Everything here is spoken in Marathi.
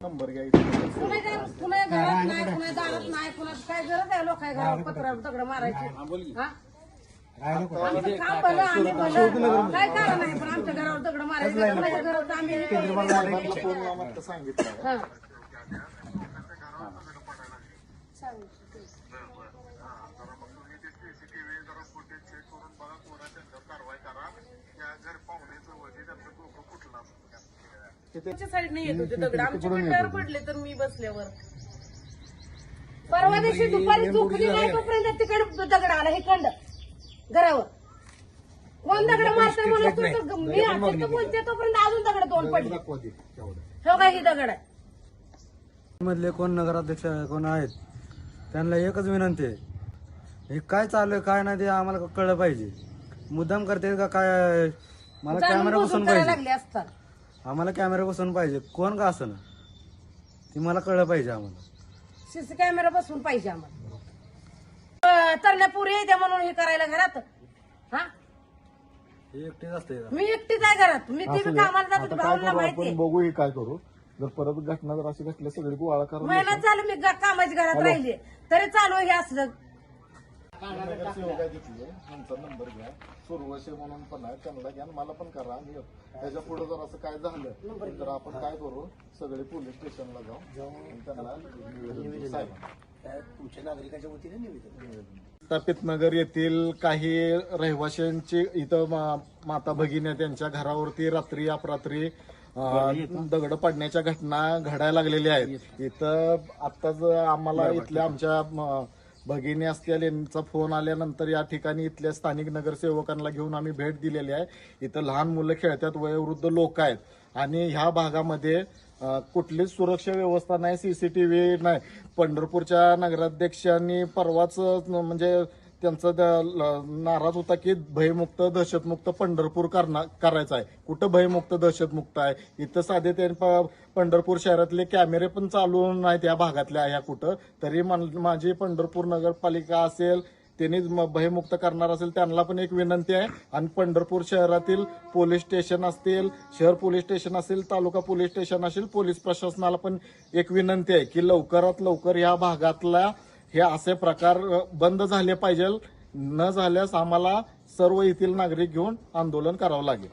नंबर घ्यायचा कुणा घरात नाही, कुणा दारात नाही, कुणा काय गरज आहे लोक घरावर पत्र दगड मारायचे? हा? आमचं काम भलं आम्ही भलं काय कारण आहे, पण आमच्या घरावर दगड मारायचे कुणाच्या घरात आम्ही हे करू? फोन लावून सांगितलं. हा. तुमच्या साईडने येत होते दगड, आमच्या पिंडावर पडले तर मी बसल्यावर. परवा दिवशी दुपारी झोपली नाही तोपर्यंत तिकडे दगड आला हे खंड घरावर. कोण दगड मारते म्हणून मी आता बोलते तोपर्यंत अजून दगड दोन पडले. हो काय ही दगड आहे. मधले कोण नगराध्यक्ष कोण आहेत त्यांना एकच विनंती आहे, हे काय चालू आहे काय नाही ते आम्हाला कळलं पाहिजे. मुद्दाम करते का काय? मला कॅमेरा बसवून पाहिजे, लागले असतात. आम्हाला कॅमेरा बसवून पाहिजे, कोण का असं ते मला कळलं पाहिजे. आम्हाला सीसी कॅमेरा बसवून पाहिजे आम्हाला. तरण्या पुरी येते म्हणून हे करायला घरात. हा, हे एकटेच असते. मी एकटीच आहे घरात. मी ती कामाला जातो, भाऊला माहिती आपण बघू हे काय करू. जर परत घटना जर अशी घटली सगळी गोळा करून महिना चालू मी कामाची घरात राहिली तरी चालू हे असलं. सेवक आहे तिथले, त्यांचा नंबर घ्या. सुरवशे म्हणून पण आहे, त्यांना घ्या, मला पण करा. आणि त्याच्या पुढे जर असं काय झालं तर आपण काय करू, सगळे पोलीस स्टेशनला जाऊ आणि त्यांना तुमच्या नागरिकांच्या वतीने निवेदन. स्थापित नगर येथील काही रहिवाशांची इथं माता भगिनी त्यांच्या घरावरती रात्री अपरात्री दगड पडण्याच्या घटना घडायला लागलेल्या आहेत. इथं आत्ताच आम्हाला इथल्या आमच्या भगिनी असतील यांचा फोन आल्यानंतर या ठिकाणी इथल्या स्थानिक नगरसेवकांना घेऊन आम्ही भेट दिलेली आहे. इथं लहान मुलं खेळतात, वयोवृद्ध लोक आहेत आणि ह्या भागामध्ये कुठलीच सुरक्षा व्यवस्था नाही, सीसीटीव्ही नाही. पंढरपूरच्या नगराध्यक्षांनी परवाच म्हणजे त्यांचा नाराज होता की भयमुक्त दहशतमुक्त पंढरपूर करायचं आहे. कुठं भयमुक्त दहशतमुक्त आहे? इथं साधे ते पंढरपूर शहरातले कॅमेरे पण चालू नाहीत या भागातल्या ह्या कुठं. तरी माझी पंढरपूर नगरपालिका असेल त्यांनी भयमुक्त करणार असेल त्यांना पण एक विनंती आहे. आणि पंढरपूर शहरातील पोलीस स्टेशन असतील, शहर पोलीस स्टेशन असेल, तालुका पोलीस स्टेशन असेल, पोलीस प्रशासनाला पण एक विनंती आहे की लवकरात लवकर या भागातला हे असे प्रकार बंद झाले पाहिजे. न झाल्यास आम्हाला सर्व येथील नागरिक घेऊन आंदोलन करावं लागेल.